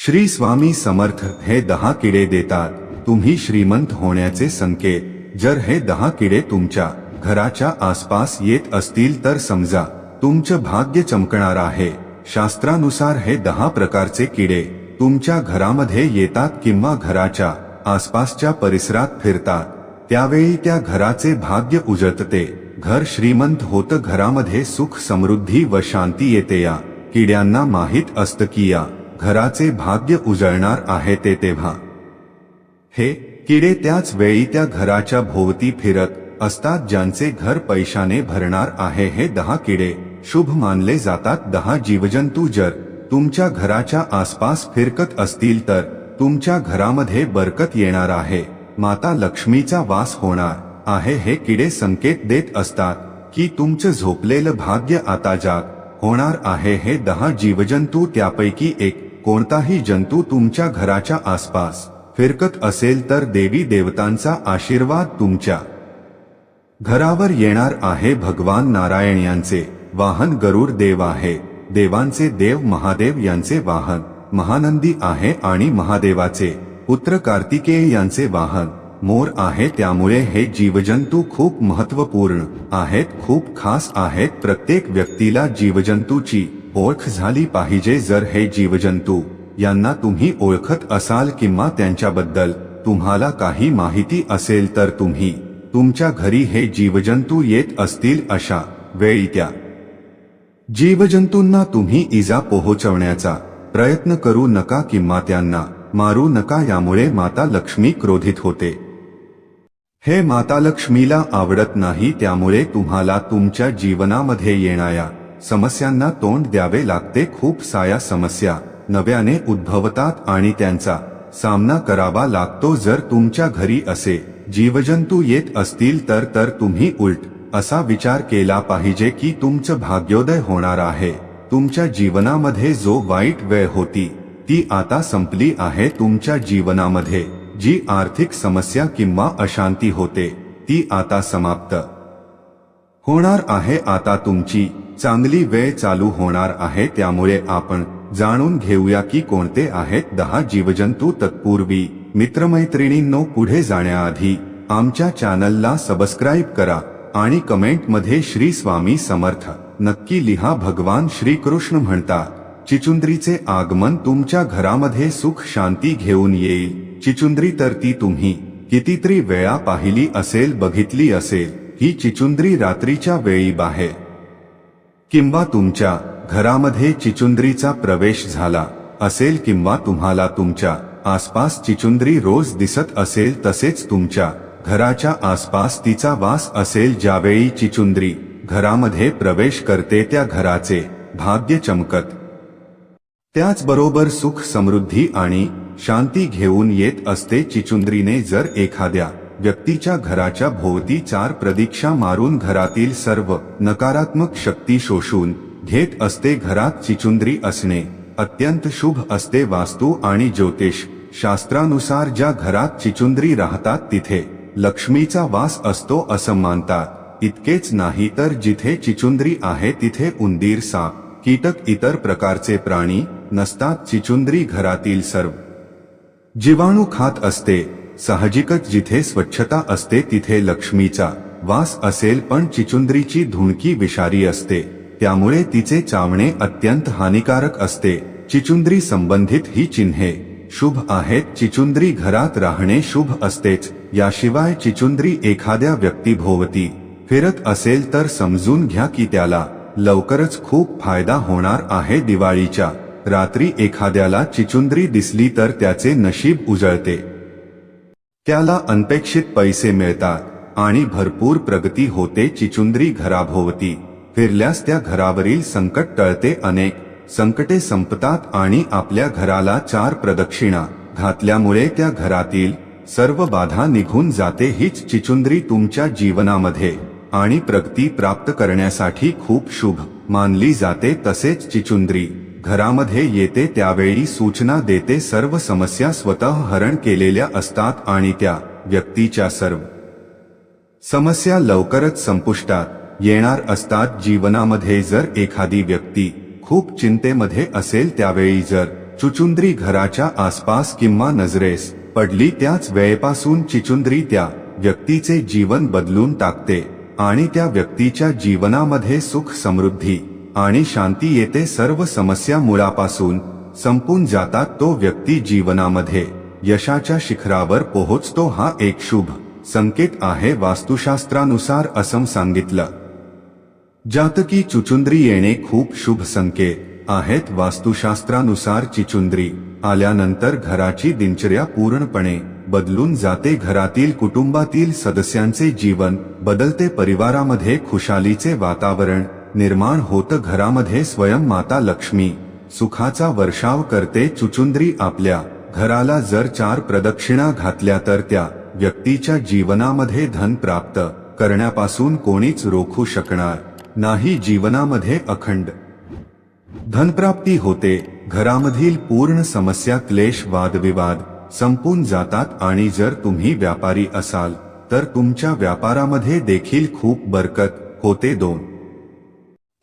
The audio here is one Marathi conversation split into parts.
श्री स्वामी समर्थ हे 10 किडे देतात तुम्ही श्रीमंत होण्याचे संकेत। जर हे 10 किडे तुमच्या घराच्या आसपास येत असतील तर समजा तुमचं भाग्य चमकणार आहे। शास्त्रानुसार हे 10 प्रकारचे किडे तुमच्या घरामध्ये येतात किंवा घराच्या आसपासच्या परिसरात फिरतात, त्यावेळी त्या घराचे भाग्य उजळते, घर श्रीमंत होतं, घरामध्ये सुख समृद्धी व शांती येते। या किड्यांना माहित असतं की या घराचे भाग्य उजळणार आहे तेव्हा हे किडे त्याच वेळी त्या घराच्या भोवती फिरत असतात ज्यांचे घर पैशाने भरणार आहे। हे 10 किडे शुभ मानले जातात। 10 जीवजंतू जर तुमच्या घराच्या आसपास फिरकत असतील तर तुमच्या घरामध्ये बरकत येणार आहे, माता लक्ष्मीचा वास होणार आहे। हे किडे संकेत देत असतात की तुमचं झोपलेलं भाग्य आता जाग होणार आहे। हे 10 जीवजंतू त्यापैकी एक कोणताही जंतू तुमच्या घराच्या आसपास फिरकत असेल तर देवी देवतांचा आशीर्वाद तुमच्या घरावर येणार आहे। भगवान नारायण यांचे वाहन गरुड देव आहे। देवांचे देव महादेव यांचे वाहन महानंदी आहे आणि महादेवाचे पुत्र कार्तिकेय यांचे वाहन मोर आहे। त्यामुळे हे जीवजंतू खूप महत्त्वपूर्ण आहेत, खूप खास आहेत। प्रत्येक व्यक्तीला जीवजंतूची ओळख झाली पाहिजे। जर हे जीवजंतू यांना तुम्ही ओळखत असाल किंवा त्यांच्याबद्दल तुम्हाला काही माहिती असेल तर तुम्ही तुमच्या घरी हे जीवजंतू येत असतील अशा वेळी त्या जीवजंतूंना तुम्ही इजा पोहोचवण्याचा प्रयत्न करू नका किंवा त्यांना मारू नका, यामुळे माता लक्ष्मी क्रोधित होते। हे माता लक्ष्मीला आवडत नाही, त्यामुळे तुम्हाला तुमच्या जीवनामध्ये येणाऱ्या समस्यांना तोंड द्यावे लागते। खूप साऱ्या समस्या नव्याने उद्भवतात आणि त्यांचा सामना करावा लागतो। जर तुमच्या घरी असे जीवजंतू येत असतील तर तुम्ही उलट असा विचार केला पाहिजे की तुमचं भाग्योदय होणार आहे। तुमच्या जीवनामध्ये जो वाईट वेळ होती ती आता संपली आहे। तुमच्या जीवनामध्ये जी आर्थिक समस्या किंवा अशांती होते ती आता समाप्त होणार आहे। आता तुमची चांगली वेळ चालू होणार आहे। त्यामुळे आपण जाणून घेऊया की कोणते आहेत 10 जीवजंतू। तत्पूर्वी मित्रमैत्रिणींनो, पुढे जाण्याआधी आमच्या चॅनलला सबस्क्राईब करा आणि कमेंटमध्ये श्री स्वामी समर्थ नक्की लिहा। भगवान श्रीकृष्ण म्हणतात, चिचुंद्रीचे आगमन तुमच्या घरामध्ये सुख शांती घेऊन येईल। चिचुंद्री तर ती तुम्ही कितीतरी वेळा पाहिली असेल, बघितली असेल। ही चिचुंद्री रात्रीच्या वेळी बाहेर किंवा तुमच्या घरामध्ये चिचुंद्रीचा प्रवेश झाला असेल किंवा तुम्हाला तुमच्या आसपास चिचुंद्री रोज दिसत असेल, तसेच तुमच्या घराच्या आसपास तिचा वास असेल। ज्यावेळी चिचुंद्री घरामध्ये प्रवेश करते त्या घराचे भाग्य चमकत, त्याचबरोबर सुख समृद्धी आणि शांती घेऊन येत असते। चिचुंद्रीने जर एखाद्या व्यक्तीच्या घराच्या भोवती 4 प्रदक्षिणा मारून घरातील सर्व नकारात्मक शक्ती शोषून घेत असते। घरात चिचुंद्री असणे अत्यंत शुभ असते। वास्तू आणि ज्योतिष शास्त्रानुसार ज्या घरात चिचुंद्री राहतात तिथे लक्ष्मीचा वास असतो असं मानतात। इतकेच नाही तर जिथे चिचुंद्री आहे तिथे उंदीर, साप, कीटक, इतर प्रकारचे प्राणी नसतात। चिचुंद्री घरातील सर्व जीवाणू खात असते। साहजिकच जिथे स्वच्छता असते तिथे लक्ष्मीचा वास असेल, पण चिचुंद्रीची धुणकी विषारी असते, त्यामुळे तिचे चावणे अत्यंत हानिकारक असते। चिचुंद्री संबंधित ही चिन्हे शुभ आहेत। चिचुंद्री घरात राहणे शुभ असतेच, याशिवाय चिचुंद्री एखाद्या व्यक्तीभोवती फिरत असेल तर समजून घ्या की त्याला लवकरच खूप फायदा होणार आहे। दिवाळीच्या रात्री एखाद्याला चिचुंद्री दिसली तर त्याचे नशीब उजळते, त्याला अनपेक्षित पैसे मिळतात आणि भरपूर प्रगती होते। चिचुंद्री घराभोवती फिरल्यास त्या घरावरील संकट टळते, अनेक संकटे संपतात आणि आपल्या घराला 4 प्रदक्षिणा घातल्यामुळे त्या घरातील सर्व बाधा निघून जाते। हीच चिचुंद्री तुमच्या जीवनामध्ये आणि प्रगती प्राप्त करण्यासाठी खूप शुभ मानली जाते। तसेच चिचुंद्री घरामध्ये येते त्यावेळी सूचना देते, सर्व समस्या स्वतः हरण केलेल्या असतात आणि त्या व्यक्तीच्या सर्व समस्या लवकरच संपुष्टात येणार असतात। जीवनामध्ये जर एखादी व्यक्ती खूप चिंतेमध्ये असेल त्यावेळी जर चुचुंद्री घराच्या आसपास किंवा नजरेस पडली त्याच वेळेपासून चिचुंद्री त्या व्यक्तीचे जीवन बदलून टाकते आणि त्या व्यक्तीच्या जीवनामध्ये सुख समृद्धी आणि शांती येते. सर्व समस्या मुळापासून संपून जातात. तो व्यक्ती जीवनामध्ये यशाच्या शिखरावर पोहोचतो. हा एक शुभ संकेत आहे. वास्तुशास्त्रानुसार असं सांगितलं जातकी चुचुंद्री येणे खूप शुभ संकेत आहेत. वास्तुशास्त्रानुसार चिचुंद्री आल्यानंतर घराची दिनचर्या पूर्णपणे बदलून जाते. घरातील कुटुंबातील सदस्यांचे जीवन बदलते. परिवारामध्ये खुशालीचे वातावरण निर्माण होतं. घरामध्ये स्वयं माता लक्ष्मी सुखाचा वर्षाव करते. चुचुंद्री आपल्या घराला जर 4 प्रदक्षिणा घातल्या तर त्या व्यक्तीच्या जीवनामध्ये धन प्राप्त करण्यापासून कोणीच रोखू शकणार नाही. जीवनामध्ये अखंड धनप्राप्ती होते. घरामधील पूर्ण समस्या क्लेश वादविवाद संपून जातात आणि जर तुम्ही व्यापारी असाल तर तुमच्या व्यापारामध्ये देखील खूप बरकत होते. 2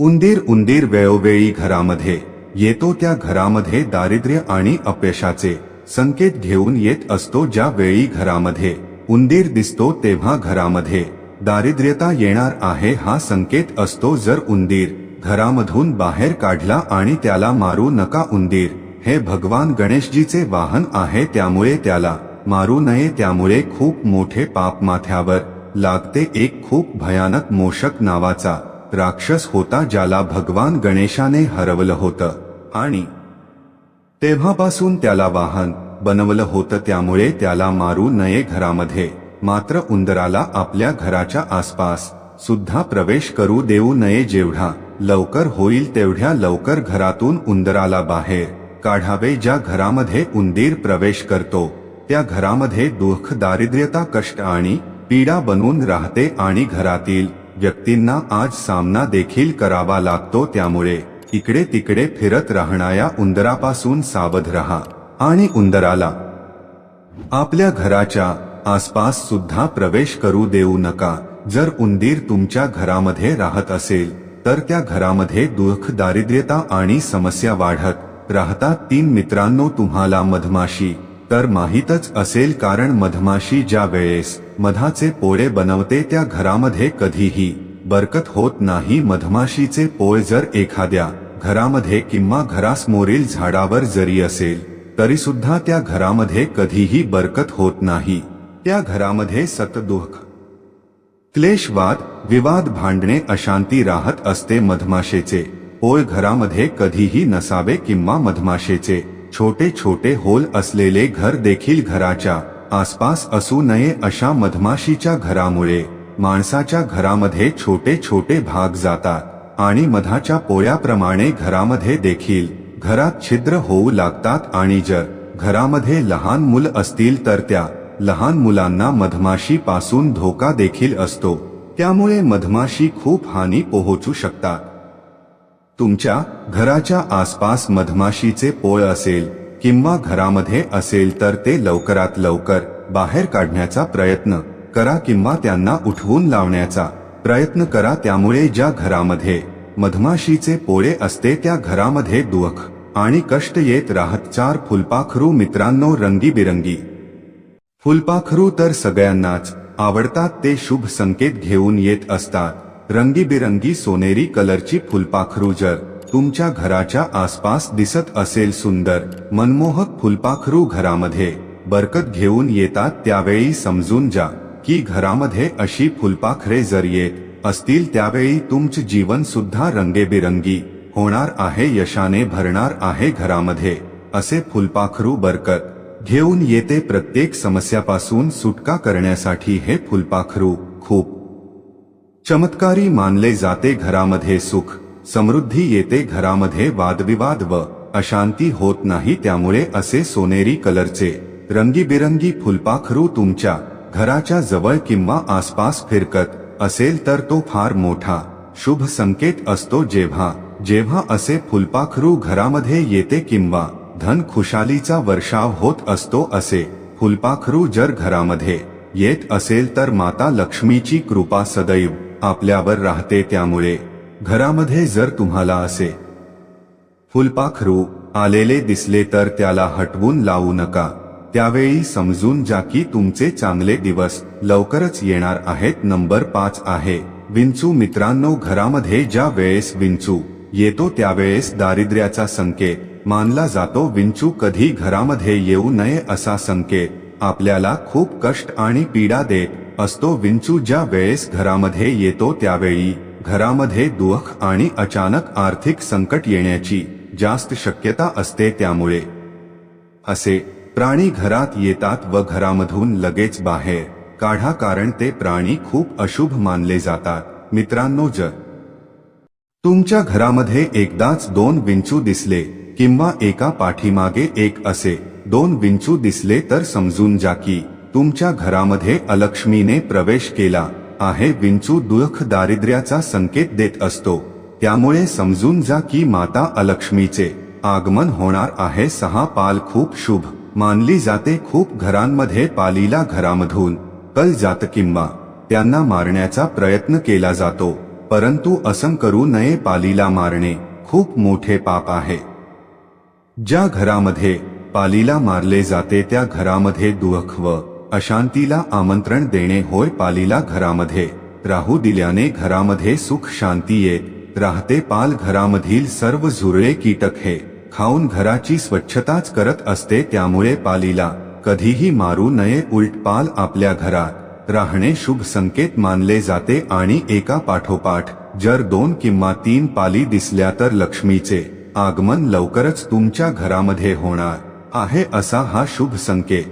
उंदीर वेळोवेळी घरामध्ये येतो. त्या घरामध्ये दारिद्र्य आणि अपयशाचे संकेत घेऊन येत असतो. ज्या वेळी घरामध्ये उंदीर दिसतो तेव्हा घरामध्ये दारिद्र्यता येणार आहे हा संकेत असतो. जर उंदीर घरामधून बाहेर काढला आणि त्याला मारू नका. उंदीर हे भगवान गणेशजीचे वाहन आहे त्यामुळे त्याला मारू नये. त्यामुळे खूप मोठे पाप माथ्यावर लागते. एक खूप भयानक मोषक नावाचा राक्षस होता ज्याला भगवान गणेशाने हरवलं होतं आणि तेव्हापासून त्याला वाहन बनवलं होतं. त्यामुळे त्याला मारू नये. घरामध्ये मात्र उंदराला आपल्या घराच्या आसपास सुद्धा प्रवेश करू देऊ नये. जेवढा लवकर होईल तेवढ्या लवकर घरातून उंदराला बाहेर काढावे. ज्या घरामध्ये उंदीर प्रवेश करतो त्या घरामध्ये दुःख दारिद्र्यता कष्ट आणि पीडा बनून राहते आणि घरातील व्यक्तींना आज सामना देखील करावा लागतो. त्यामुळे इकडे तिकडे फिरत राहणाऱ्या उंदरापासून सावध राहा आणि उंदराला आपल्या घराच्या आसपास सुद्धा प्रवेश करू देऊ नका. जर उंदीर तुमच्या घरामध्ये राहत असेल तर त्या घरामध्ये दुःख दारिद्र्यता आणि समस्या वाढत राहतात. 3 मित्रांनो, तुम्हाला मधमाशी तर माहीतच असेल कारण मधमाशी ज्या वेळेस मधाचे पोळे बनवते त्या घरामध्ये कधीही बरकत होत नाही. मधमाशीचे पोळ जर एखाद्या घरामध्ये किंवा घरासमोरील झाडावर जरी असेल तरी सुद्धा त्या घरामध्ये कधीही बरकत होत नाही. त्या घरामध्ये सतत क्लेश वाद विवाद भांडणे अशांती राहत असते. मधमाशीचे पोळ घरामध्ये कधीही नसावे किंवा मधमाशीचे छोटे छोटे होल असलेले घर देखील घराच्या आसपास असू नये. अशा मधमाशीच्या घरामुळे माणसाच्या घरामध्ये छोटे छोटे भाग जातात आणि मधाच्या पोळ्याप्रमाणे घरामध्ये देखील घरात छिद्र होऊ लागतात. आणि जर घरामध्ये लहान मुलं असतील तर त्या लहान मुलांना मधमाशी पासून धोका देखील असतो. त्यामुळे मधमाशी खूप हानी पोहोचू शकतात. तुमच्या घराच्या आसपास मधमाशीचे पोळ असेल किंवा घरामध्ये असेल तर ते लवकरात लवकर बाहेर काढण्याचा प्रयत्न करा किंवा त्यांना उठवून लावण्याचा प्रयत्न करा. त्यामुळे ज्या घरामध्ये मधमाशीचे पोळे असते त्या घरामध्ये दुःख आणि कष्ट येत राहत. 4 फुलपाखरू मित्रांनो, रंगीबिरंगी फुलपाखरू तर सगळ्यांनाच आवडतात. ते शुभ संकेत घेऊन येत असतात. रंगीबिरंगी सोनेरी कलरची फुलपाखरू जर तुमच्या घराच्या आसपास दिसत असेल, सुंदर मनमोहक फुलपाखरू घरामध्ये बरकत घेऊन येतात, त्यावेळी समजून जा की घरामध्ये अशी फुलपाखरे जर येत असतील त्यावेळी तुमचे जीवन सुद्धा रंगीबिरंगी होणार आहे, यशाने भरणार आहे. घरामध्ये असे फुलपाखरू बरकत घेऊन येते. प्रत्येक समस्यापासून सुटका करण्यासाठी हे फुलपाखरू खूप चमत्कारी मानले जाते. घरामध्ये सुख समृद्धी येते. घरामध्ये वादविवाद व अशांती होत नाही. त्यामुळे असे सोनेरी कलरचे रंगीबिरंगी फुलपाखरू तुमच्या घराच्या जवळ किंवा आसपास फिरकत असेल तर तो फार मोठा शुभ संकेत असतो. जेव्हा जेव्हा असे फुलपाखरू घरामध्ये येते किंवा धन खुशालीचा वर्षाव होत असतो. असे फुलपाखरू जर घरामध्ये येत असेल तर माता लक्ष्मीची कृपा सदैव आपल्यावर राहते. त्यामुळे घरामध्ये जर तुम्हाला असे फुलपाखरू आलेले दिसले तर त्याला हटवून लावू नका. त्यावेळी समजून जा की तुमचे चांगले दिवस लवकरच येणार आहेत. नंबर 5 आहे विंचू. मित्रांनो, घरामध्ये ज्या वेळेस विंचू येतो त्यावेळेस दारिद्र्याचा संकेत मानला जातो. विंचू कधी घरामध्ये येऊ नये असा संकेत आपल्याला खूप कष्ट आणि पीडा देत असतो. विंचू ज्या वेळेस घरामध्ये येतो त्यावेळी घरामध्ये दुःख आणि अचानक आर्थिक संकट येण्याची जास्त शक्यता असते. त्यामुळे असे प्राणी घरात येतात व घरामधून लगेच बाहेर काढा, कारण ते प्राणी खूप अशुभ मानले जातात. मित्रांनो, जर तुमच्या घरामध्ये एकदाच 2 विंचू दिसले किंवा एका पाठीमागे एक असे 2 विंचू दिसले तर समजून जा की तुमच्या घरामध्ये अलक्ष्मीने प्रवेश केला आहे. विंचू दुःख दारिद्र्याचा संकेत देत असतो. त्यामुळे समजून जा की माता अलक्ष्मीचे आगमन होणार आहे. 6 पाल खूप शुभ मानली जाते. खूप घरांमध्ये पालीला घरामधून कल जात किंवा त्यांना मारण्याचा प्रयत्न केला जातो, परंतु असं करू नये. पालीला मारणे खूप मोठे पाप आहे. ज्या घरामध्ये पालीला मारले जाते त्या घरामध्ये दुःख व अशांतीला आमंत्रण देणे होय. पालीला घरामध्ये राहू दिल्याने घरामध्ये सुख शांती येत राहते. पाल घरामधील सर्व झुरळे कीटक हे खाऊन घराची स्वच्छताच करत असते. त्यामुळे पालीला कधीही मारू नये. उलट पाल आपल्या घरात राहणे शुभ संकेत मानले जाते. आणि एका पाठोपाठ जर 2 किंवा 3 पाली दिसल्या तर लक्ष्मीचे आगमन लवकरच तुमच्या घरामध्ये होणार आहे असा हा शुभ संकेत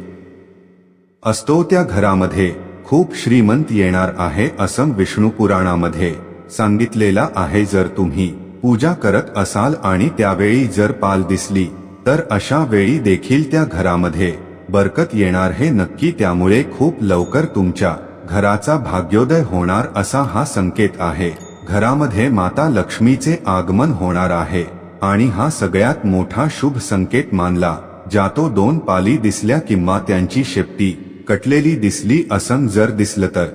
असतो. त्या घरामध्ये खूप श्रीमंत येणार आहे असं विष्णू पुराणामध्ये सांगितलेला आहे. जर तुम्ही पूजा करत असाल आणि त्यावेळी जर पाल दिसली तर अशा वेळी देखील त्या घरामध्ये बरकत येणार हे नक्की. त्यामुळे खूप लवकर तुमच्या घराचा भाग्योदय होणार असा हा संकेत आहे. घरामध्ये माता लक्ष्मीचे आगमन होणार आहे आणि हा सगळ्यात मोठा शुभ संकेत मानला जातो. 2 पाली दिसल्या किंवा त्यांची शेपटी कटलेली दिसली असं जर दिसलं तर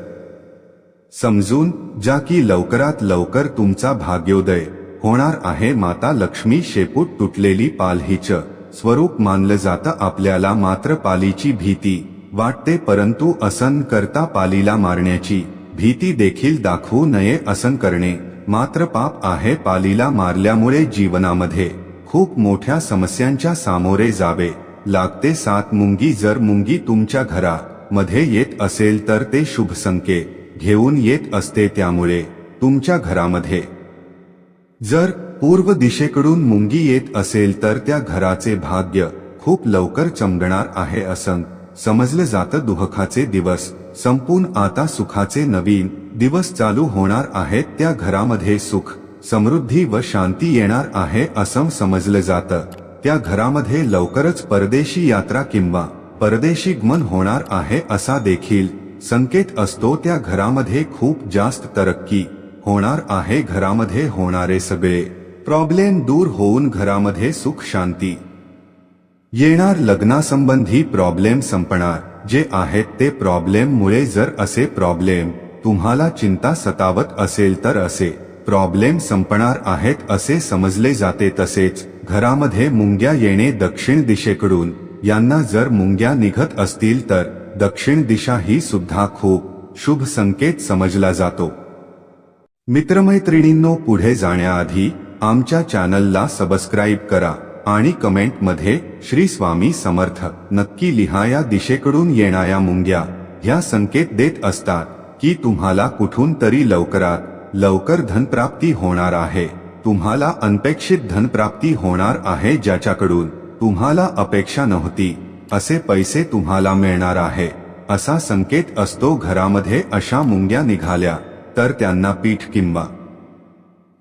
समजून जा की लवकरात लवकर तुमचा भाग्योदय होणार आहे. माता लक्ष्मी शेपूट तुटलेली पाल हिचं स्वरूप मानलं जातं. आपल्याला मात्र पालीची भीती वाटते, परंतु असं करता पालीला मारण्याची भीती देखील दाखवू नये. असं करणे मात्र पाप आहे. पालीला मारल्यामुळे जीवनामध्ये खूप मोठ्या समस्यांच्या सामोरे जावे लागते. 7 मुंगी. जर मुंगी तुमच्या घरामध्ये येत असेल तर ते शुभ संकेत घेऊन येत असते. त्यामुळे तुमच्या घरामध्ये जर पूर्व दिशेकडून मुंगी येत असेल तर त्या घराचे भाग्य खूप लवकर चमकणार आहे असं समजलं जातं. दुःखाचे दिवस संपून आता सुखाचे नवीन दिवस चालू होणार आहेत. त्या घरामध्ये सुख, समृद्धी व शांती येणार आहे असं समजलं जातं. त्या घरामध्ये लवकरच परदेशी यात्रा किंवा परदेशी गमन होणार आहे असा देखील संकेत असतो. त्या घरामध्ये खूप जास्त तरक्की होणार आहे. घरामध्ये होणारे सगळे प्रॉब्लेम दूर होऊन घरामध्ये सुख शांती येणार. लग्नासंबंधी प्रॉब्लेम संपणार. जे आहेत ते प्रॉब्लेम मुळे जर असे प्रॉब्लेम तुम्हाला चिंता सतावत असेल तर असे प्रॉब्लेम संपणार आहेत असे समजले जाते. तसेच घरामध्ये मुंग्या येणे दक्षिण दिशेकडून यांना जर मुंग्या निघत असतील तर दक्षिण दिशा ही सुद्धा खूप शुभ संकेत समजला जातो. मित्रमैत्रिणींनो, पुढे जाण्याआधी आमच्या चॅनलला सबस्क्राईब करा आणि कमेंटमध्ये श्री स्वामी समर्थ नक्की लिहा. या दिशेकडून येणाऱ्या मुंग्या ह्या संकेत देत असतात की तुम्हाला कुठून तरी लवकरात लवकर धनप्राप्ती होणार आहे. तुम्हाला अनपेक्षित धनप्राप्ती होणार आहे. ज्याच्याकडून तुम्हाला अपेक्षा नव्हती असे पैसे तुम्हाला मिळणार आहे असा संकेत असतो. घरामध्ये अशा मुंग्या निघाल्या तर त्यांना पीठ किंवा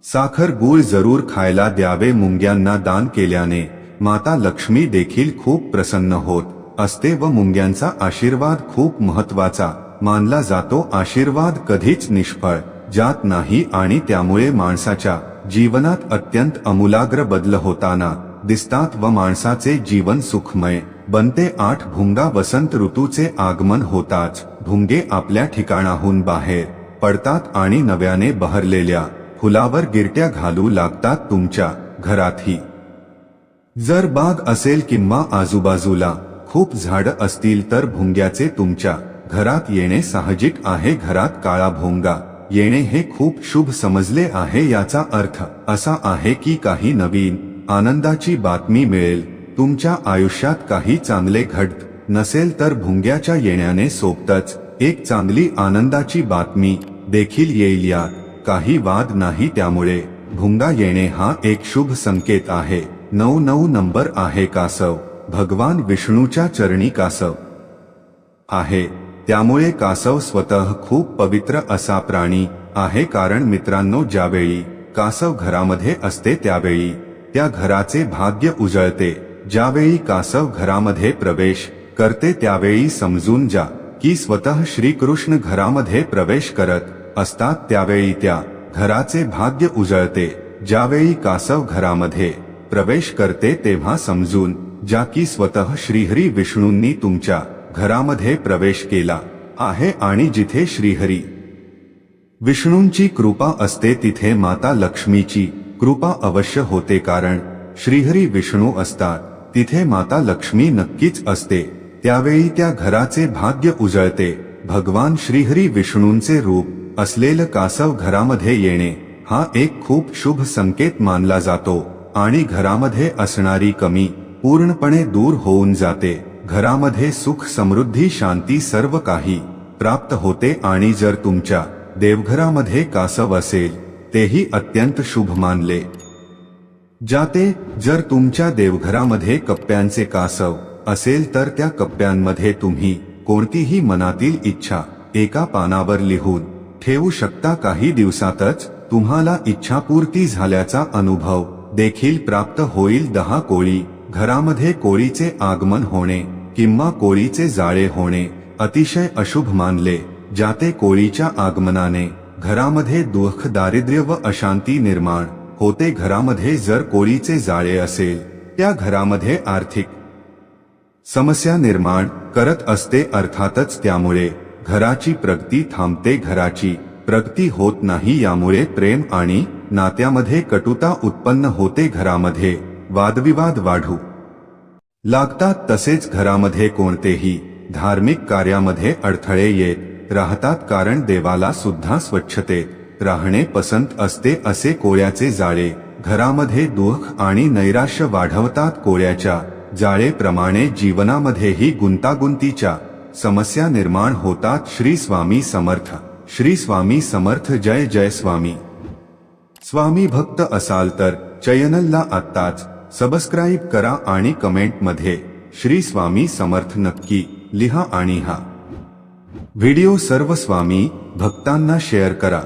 साखर गूळ जरूर खायला द्यावे. मुंग्यांना दान केल्याने माता लक्ष्मी देखील खूप प्रसन्न होत असते व मुंग्यांचा आशीर्वाद खूप महत्वाचा मानला जातो. आशीर्वाद कधीच निष्फळ जात नाही आणि त्यामुळे माणसाच्या जीवनात अत्यंत आमूलाग्र बदल होताना दिसतात व माणसाचे जीवन सुखमय बनते. 8 भुंगा. वसंत ऋतूचे आगमन होताच भुंगे आपल्या ठिकाणाहून बाहेर पडतात आणि नव्याने बहरलेल्या फुलावर गिरट्या घालू लागतात. तुमच्या घरातही जर बाग असेल किंवा आजूबाजूला खूप झाडं असतील तर भुंग्याचे तुमच्या घरात येणे साहजिक आहे. घरात काळा भोंगा येणे हे खूप शुभ समजले आहे. याचा अर्थ असा आहे की काही नवीन आनंदाची बातमी मिळेल. तुमच्या आयुष्यात काही चांगले घडत नसेल तर भुंग्याच्या येण्याने सोबतच एक चांगली आनंदाची बातमी देखील येईल. यात काही वाद नाही. त्यामुळे भुंगा येणे हा एक शुभ संकेत आहे. 9 नंबर आहे कासव. भगवान विष्णूच्या चरणी कासव आहे. त्यामुळे कासव स्वतः खूप पवित्र असा प्राणी आहे. कारण मित्रांनो, ज्यावेळी कासव घरामध्ये असते त्यावेळी त्या घराचे भाग्य उजळते. ज्यावेळी कासव घरामध्ये प्रवेश करते त्यावेळी समजून जा की स्वतः श्रीकृष्ण घरामध्ये प्रवेश करत असतात. त्यावेळी त्या घराचे भाग्य उजळते. ज्यावेळी कासव घरामध्ये प्रवेश करते तेव्हा समजून ज्या की स्वतः श्रीहरी विष्णूंनी तुमच्या घरामध्ये प्रवेश केला आहे. आणि जिथे श्रीहरी विष्णूंची कृपा असते तिथे माता लक्ष्मीची कृपा अवश्य होते. कारण श्रीहरी विष्णू असतात तिथे माता लक्ष्मी नक्कीच असते. त्यावेळी त्या घराचे भाग्य उजळते. भगवान श्रीहरी विष्णूंचे रूप असलेलं कासव घरामध्ये येणे हा एक खूप शुभ संकेत मानला जातो आणि घरामध्ये असणारी कमी पूर्णपणे दूर होऊन जाते. घरामध्ये सुख, समृद्धी, शांती सर्व काही प्राप्त होते. आणि जर तुमच्या देवघरामध्ये कासव असेल तेही अत्यंत शुभ मानले जाते. जर तुमच्या देवघरामध्ये कप्प्यांचे कासव असेल तर त्या कप्प्यांमध्ये तुम्ही कोणतीही मनातील इच्छा एका पानावर लिहून ठेवू शकता. काही दिवसातच तुम्हाला इच्छापूर्ती झाल्याचा अनुभव देखील प्राप्त होईल. 10 कोळी घरामध्ये कोळीचे आगमन होणे किंवा कोळीचे जाळे होणे अतिशय अशुभ मानले जाते. कोळीच्या आगमनाने घरामध्ये दुःख, दारिद्र्य व अशांती निर्माण होते. घरामध्ये जर कोळीचे जाळे असेल त्या घरामध्ये आर्थिक समस्या निर्माण करत असते. अर्थातच त्यामुळे घराची प्रगती थांबते, घराची प्रगती होत नाही. यामुळे प्रेम आणि नात्यामध्ये कटुता उत्पन्न होते. घरामध्ये वादविवाद वाढू लागतात. तसेच घरामध्ये कोणतेही धार्मिक कार्यामध्ये अडथळे येत राहतात. कारण देवाला सुद्धा स्वच्छतेत राहणे पसंत असते. असे कोळ्याचे जाळे घरामध्ये दुःख आणि नैराश्य वाढवतात. कोळ्याच्या जाळेप्रमाणे जीवनामध्येही गुंतागुंतीच्या समस्या निर्माण होतात. श्री स्वामी समर्थ. श्री स्वामी समर्थ. जय जय स्वामी. स्वामी भक्त असाल तर चॅनलला आत्ताच सबस्क्राईब करा आणि कमेंटमध्ये श्री स्वामी समर्थ नक्की लिहा आणि हा व्हिडिओ सर्व स्वामी भक्तांना शेअर करा.